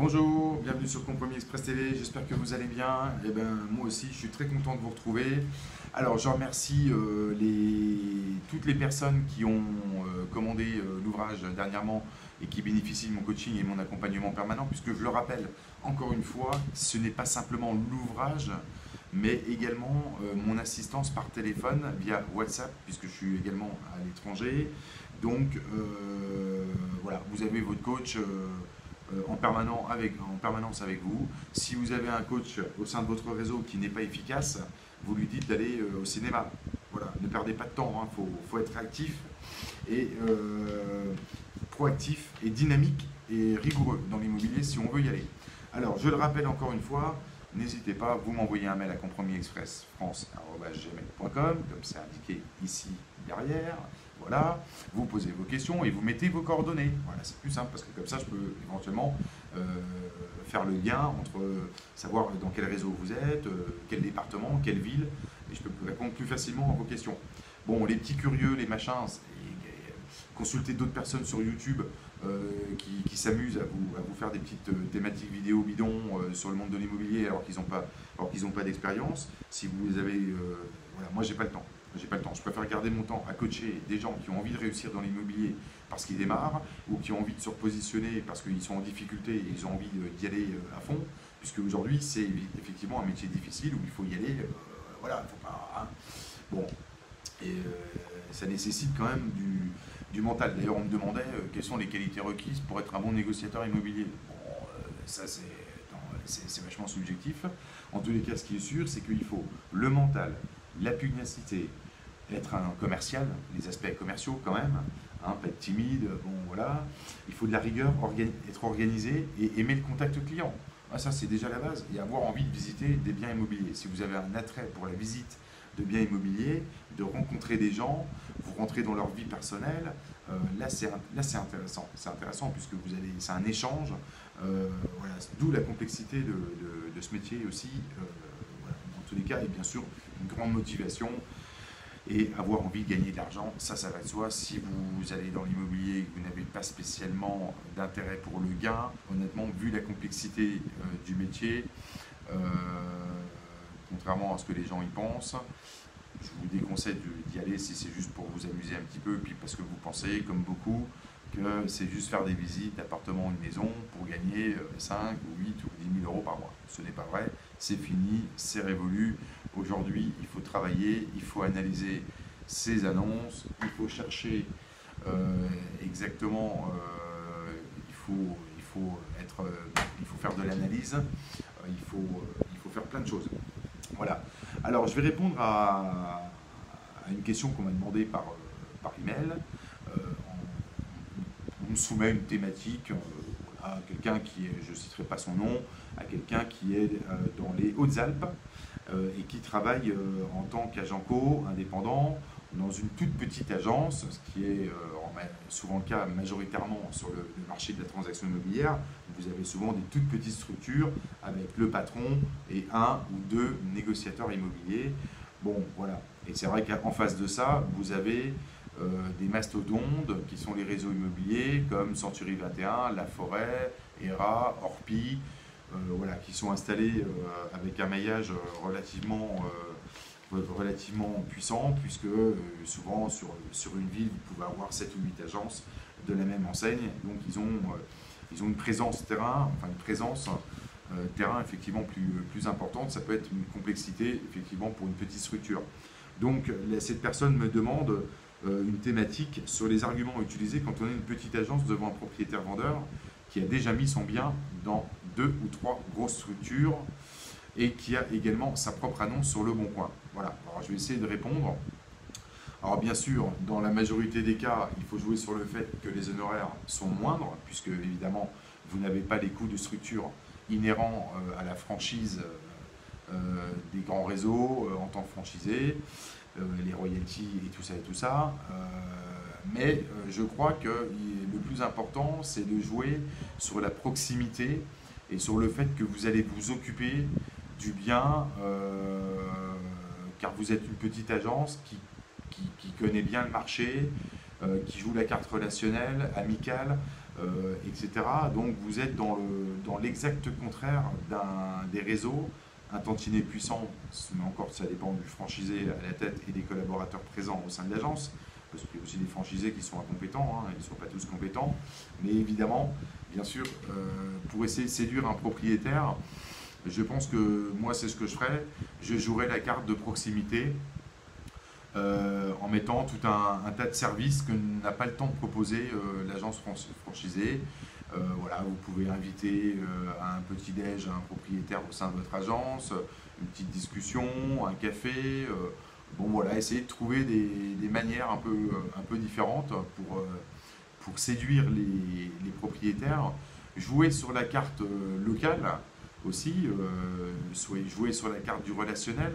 Bonjour, bienvenue sur Compromis Express TV, j'espère que vous allez bien. Eh ben, moi aussi, je suis très content de vous retrouver. Alors, je remercie toutes les personnes qui ont commandé l'ouvrage dernièrement et qui bénéficient de mon coaching et mon accompagnement permanent, puisque je le rappelle, encore une fois, ce n'est pas simplement l'ouvrage, mais également mon assistance par téléphone via WhatsApp, puisque je suis également à l'étranger. Donc, voilà, vous avez votre coach. En permanence avec vous. Si vous avez un coach au sein de votre réseau qui n'est pas efficace, vous lui dites d'aller au cinéma. Voilà, ne perdez pas de temps, il faut être actif et proactif et dynamique et rigoureux dans l'immobilier si on veut y aller. Alors, je le rappelle encore une fois, n'hésitez pas, vous m'envoyez un mail à compromisexpressfrance@gmail.com, comme c'est indiqué ici derrière. Voilà, vous posez vos questions et vous mettez vos coordonnées. Voilà, c'est plus simple parce que comme ça, je peux éventuellement faire le lien entre savoir dans quel réseau vous êtes, quel département, quelle ville, et je peux répondre plus facilement à vos questions. Bon, les petits curieux, les machins, consultez d'autres personnes sur YouTube qui s'amusent à vous faire des petites thématiques vidéo bidons sur le monde de l'immobilier alors qu'ils n'ont pas d'expérience. Si vous avez, voilà, moi j'ai pas le temps. J'ai pas le temps. Je préfère garder mon temps à coacher des gens qui ont envie de réussir dans l'immobilier parce qu'ils démarrent ou qui ont envie de se repositionner parce qu'ils sont en difficulté et ils ont envie d'y aller à fond. Puisque aujourd'hui, c'est effectivement un métier difficile où il faut y aller. Voilà, faut pas. Hein. Bon, et ça nécessite quand même du mental. D'ailleurs, on me demandait quelles sont les qualités requises pour être un bon négociateur immobilier. Bon, ça c'est vachement subjectif. En tous les cas, ce qui est sûr, c'est qu'il faut le mental, la pugnacité, être un commercial, les aspects commerciaux quand même, hein, pas être timide, bon voilà. Il faut de la rigueur, être organisé et aimer le contact client. Ah, ça c'est déjà la base. Et avoir envie de visiter des biens immobiliers. Si vous avez un attrait pour la visite de biens immobiliers, de rencontrer des gens, vous rentrez dans leur vie personnelle, là c'est intéressant. C'est intéressant puisque c'est un échange. Voilà, d'où la complexité de ce métier aussi. Voilà, dans tous les cas, et bien sûr une grande motivation et avoir envie de gagner de l'argent, ça va de soi. Si vous allez dans l'immobilier et que vous n'avez pas spécialement d'intérêt pour le gain, honnêtement, vu la complexité du métier, contrairement à ce que les gens y pensent, je vous déconseille d'y aller si c'est juste pour vous amuser un petit peu, puis parce que vous pensez, comme beaucoup, que c'est juste faire des visites d'appartements ou de maison pour gagner 5 ou 8 ou 10 000 euros par mois. Ce n'est pas vrai, c'est fini, c'est révolu. Aujourd'hui, il faut travailler, il faut analyser ces annonces, il faut chercher exactement, il faut faire de l'analyse, il faut faire plein de choses. Voilà. Alors, je vais répondre à une question qu'on m'a demandé par email. On me soumet une thématique à quelqu'un qui est, je ne citerai pas son nom, à quelqu'un qui est dans les Hautes-Alpes et qui travaille en tant qu'agent co indépendant dans une toute petite agence, ce qui est souvent le cas majoritairement sur le marché de la transaction immobilière. Vous avez souvent des toutes petites structures avec le patron et un ou deux négociateurs immobiliers. Bon, voilà. Et c'est vrai qu'en face de ça, vous avez des mastodontes qui sont les réseaux immobiliers comme Century 21, La Forêt, ERA, Orpi, voilà, qui sont installés avec un maillage relativement puissant, puisque souvent sur une ville, vous pouvez avoir 7 ou 8 agences de la même enseigne. Donc ils ont une présence terrain, effectivement plus importante. Ça peut être une complexité effectivement pour une petite structure. Donc cette personne me demande une thématique sur les arguments utilisés quand on est une petite agence devant un propriétaire vendeur qui a déjà mis son bien dans 2 ou 3 grosses structures et qui a également sa propre annonce sur Le Bon Coin. Voilà, alors je vais essayer de répondre. Alors bien sûr, dans la majorité des cas, il faut jouer sur le fait que les honoraires sont moindres, puisque évidemment, vous n'avez pas les coûts de structure inhérents à la franchise des grands réseaux en tant que franchisé, les royalties et tout ça. Mais je crois que le plus important, c'est de jouer sur la proximité et sur le fait que vous allez vous occuper du bien, car vous êtes une petite agence qui connaît bien le marché, qui joue la carte relationnelle, amicale, etc. Donc vous êtes dans l'exact contraire des réseaux. Un tantinet puissant, mais encore ça dépend du franchisé à la tête et des collaborateurs présents au sein de l'agence, parce qu'il y a aussi des franchisés qui sont incompétents, hein, ils ne sont pas tous compétents, mais évidemment, bien sûr, pour essayer de séduire un propriétaire, je pense que moi c'est ce que je ferais, je jouerais la carte de proximité en mettant tout un tas de services que n'a pas le temps de proposer l'agence franchisée. Voilà, vous pouvez inviter à un petit-déj un propriétaire au sein de votre agence, une petite discussion, un café. Bon voilà, essayez de trouver des manières un peu différentes pour séduire les propriétaires. Jouer sur la carte locale aussi, jouer sur la carte du relationnel,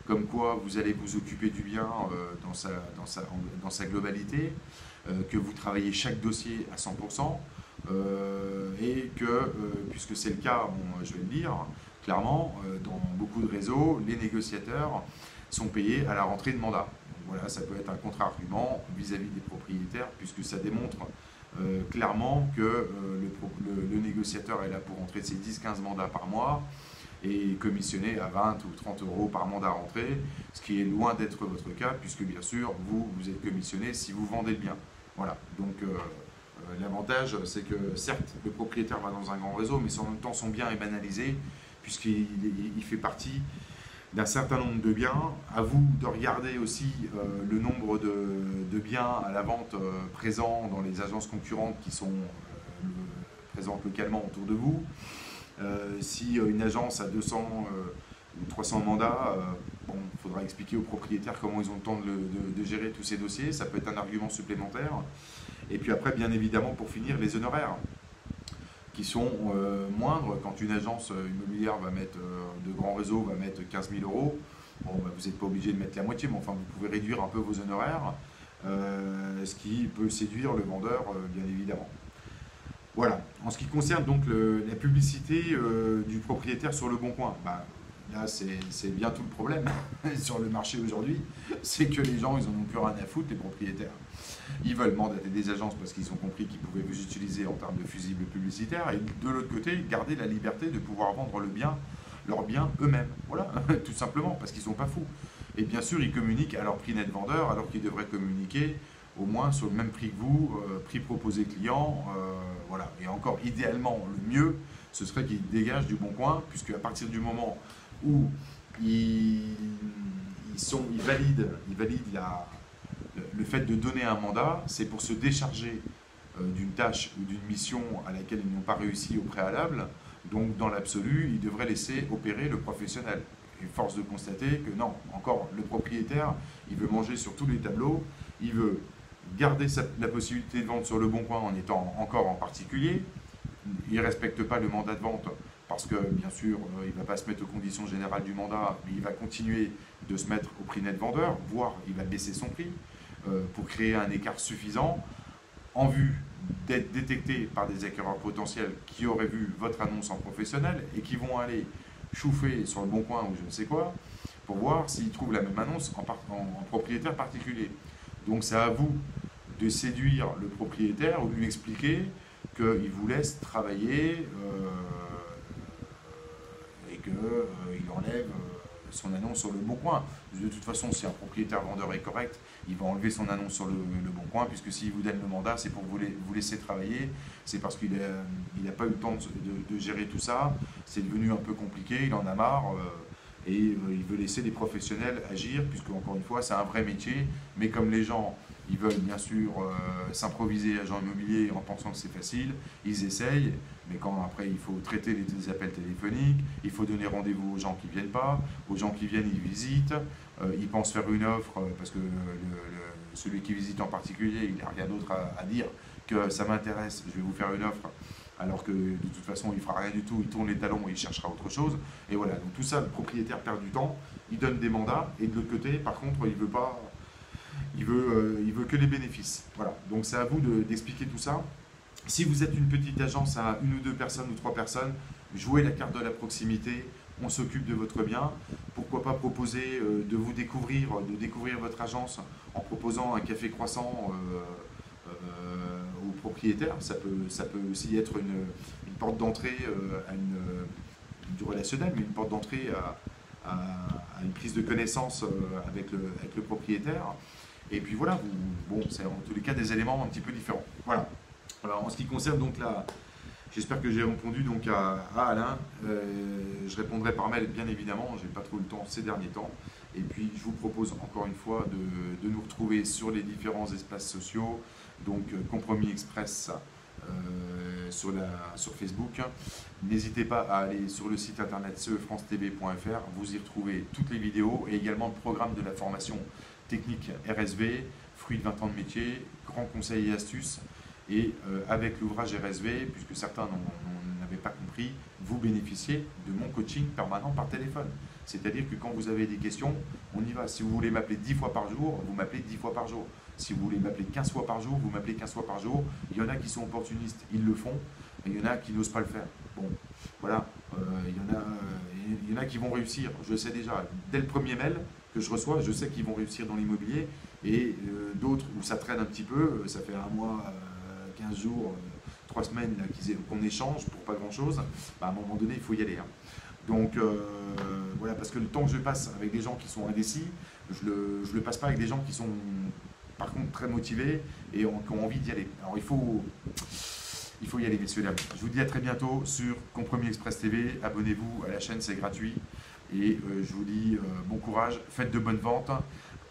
comme quoi vous allez vous occuper du bien dans sa globalité, que vous travaillez chaque dossier à 100%. Et que, puisque c'est le cas, bon, je vais le dire, clairement, dans beaucoup de réseaux, les négociateurs sont payés à la rentrée de mandat. Donc voilà, ça peut être un contre-argument vis-à-vis des propriétaires, puisque ça démontre clairement que le négociateur est là pour rentrer ses 10-15 mandats par mois et commissionné à 20 ou 30 euros par mandat rentré, ce qui est loin d'être votre cas, puisque bien sûr, vous êtes commissionné si vous vendez le bien. Voilà, donc l'avantage, c'est que certes, le propriétaire va dans un grand réseau, mais en même temps, son bien est banalisé, puisqu'il fait partie d'un certain nombre de biens. À vous de regarder aussi le nombre de biens à la vente présents dans les agences concurrentes qui sont présentes localement autour de vous. Si une agence a 200 ou 300 mandats, bon, il faudra expliquer aux propriétaires comment ils ont le temps de gérer tous ces dossiers. Ça peut être un argument supplémentaire. Et puis après, bien évidemment, pour finir, les honoraires qui sont moindres. Quand une agence immobilière va mettre, de grands réseaux va mettre 15 000 euros, bon, bah, vous n'êtes pas obligé de mettre la moitié, mais enfin, vous pouvez réduire un peu vos honoraires, ce qui peut séduire le vendeur, bien évidemment. Voilà. En ce qui concerne donc la publicité du propriétaire sur le bon coin, bah, là c'est bien tout le problème sur le marché aujourd'hui, c'est que les gens ils en ont plus rien à foutre, les propriétaires. Ils veulent mandater des agences parce qu'ils ont compris qu'ils pouvaient vous utiliser en termes de fusibles publicitaires, et de l'autre côté garder la liberté de pouvoir vendre leur bien eux-mêmes. Voilà, tout simplement, parce qu'ils ne sont pas fous. Et bien sûr ils communiquent à leur prix net vendeur alors qu'ils devraient communiquer au moins sur le même prix que vous, prix proposé client, voilà. Et encore, idéalement, le mieux, ce serait qu'ils dégagent du bon coin, puisque à partir du moment où ils valident le fait de donner un mandat, c'est pour se décharger d'une tâche ou d'une mission à laquelle ils n'ont pas réussi au préalable. Donc, dans l'absolu, ils devraient laisser opérer le professionnel. Et force de constater que non, encore, le propriétaire, il veut manger sur tous les tableaux, il veut garder la possibilité de vendre sur le bon coin en étant encore en particulier. Il ne respecte pas le mandat de vente parce que, bien sûr, il ne va pas se mettre aux conditions générales du mandat, mais il va continuer de se mettre au prix net vendeur, voire il va baisser son prix pour créer un écart suffisant en vue d'être détecté par des acquéreurs potentiels qui auraient vu votre annonce en professionnel et qui vont aller chauffer sur le bon coin ou je ne sais quoi pour voir s'ils trouvent la même annonce en propriétaire particulier. Donc c'est à vous de séduire le propriétaire ou de lui expliquer qu'il vous laisse travailler et qu'il enlève son annonce sur le bon coin. De toute façon, si un propriétaire vendeur est correct, il va enlever son annonce sur le bon coin, puisque s'il vous donne le mandat, c'est pour vous laisser travailler, c'est parce qu'il n'a pas eu le temps de gérer tout ça, c'est devenu un peu compliqué, il en a marre. Et il veut laisser des professionnels agir, puisque encore une fois, c'est un vrai métier. Mais comme les gens, ils veulent bien sûr s'improviser agent immobilier en pensant que c'est facile, ils essayent. Mais quand après, il faut traiter les appels téléphoniques, il faut donner rendez-vous aux gens qui ne viennent pas. Aux gens qui viennent, ils visitent. Ils pensent faire une offre, parce que celui qui visite en particulier, il n'a rien d'autre à dire que ça m'intéresse, je vais vous faire une offre. Alors que de toute façon, il ne fera rien du tout, il tourne les talons et il cherchera autre chose. Et voilà, donc tout ça, le propriétaire perd du temps, il donne des mandats, et de l'autre côté, par contre, il veut que les bénéfices. Voilà, donc c'est à vous d'expliquer tout ça. Si vous êtes une petite agence à 1 ou 2 personnes ou 3 personnes, jouez la carte de la proximité, on s'occupe de votre bien. Pourquoi pas proposer de découvrir votre agence en proposant un café croissant aux propriétaire, ça peut aussi être une porte d'entrée du relationnel, mais une porte d'entrée à une prise de connaissance avec le propriétaire. Et puis voilà, bon, c'est en tous les cas des éléments un petit peu différents. Voilà. Alors en ce qui concerne donc j'espère que j'ai répondu donc à Alain. Je répondrai par mail bien évidemment, j'ai pas trop le temps ces derniers temps. Et puis je vous propose encore une fois de nous retrouver sur les différents espaces sociaux, donc Compromis Express sur Facebook. N'hésitez pas à aller sur le site internet cefrancetv.fr, vous y retrouvez toutes les vidéos et également le programme de la formation technique RSV, fruit de 20 ans de métier, grands conseils et astuces. Et avec l'ouvrage RSV, puisque certains n'avaient pas compris, vous bénéficiez de mon coaching permanent par téléphone. C'est-à-dire que quand vous avez des questions, on y va. Si vous voulez m'appeler 10 fois par jour, vous m'appelez 10 fois par jour. Si vous voulez m'appeler 15 fois par jour, vous m'appelez 15 fois par jour. Il y en a qui sont opportunistes, ils le font. Et il y en a qui n'osent pas le faire. Bon, voilà. Il y en a qui vont réussir. Je sais déjà, dès le premier mail que je reçois, je sais qu'ils vont réussir dans l'immobilier. Et d'autres où ça traîne un petit peu, ça fait un mois, 15 jours, 3 semaines qu'on échange pour pas grand-chose, bah, à un moment donné, il faut y aller. Hein. Donc, voilà, parce que le temps que je passe avec des gens qui sont indécis, je le passe pas avec des gens qui sont, par contre, très motivés et qui ont envie d'y aller. Alors, il faut y aller, messieurs, dames. Je vous dis à très bientôt sur Compromis Express TV. Abonnez-vous à la chaîne, c'est gratuit. Et je vous dis bon courage, faites de bonnes ventes.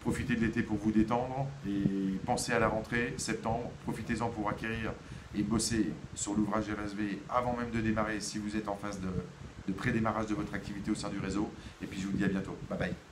Profitez de l'été pour vous détendre et pensez à la rentrée, septembre. Profitez-en pour acquérir et bosser sur l'ouvrage RSV avant même de démarrer si vous êtes en phase de pré-démarrage de votre activité au sein du réseau. Et puis je vous dis à bientôt. Bye bye.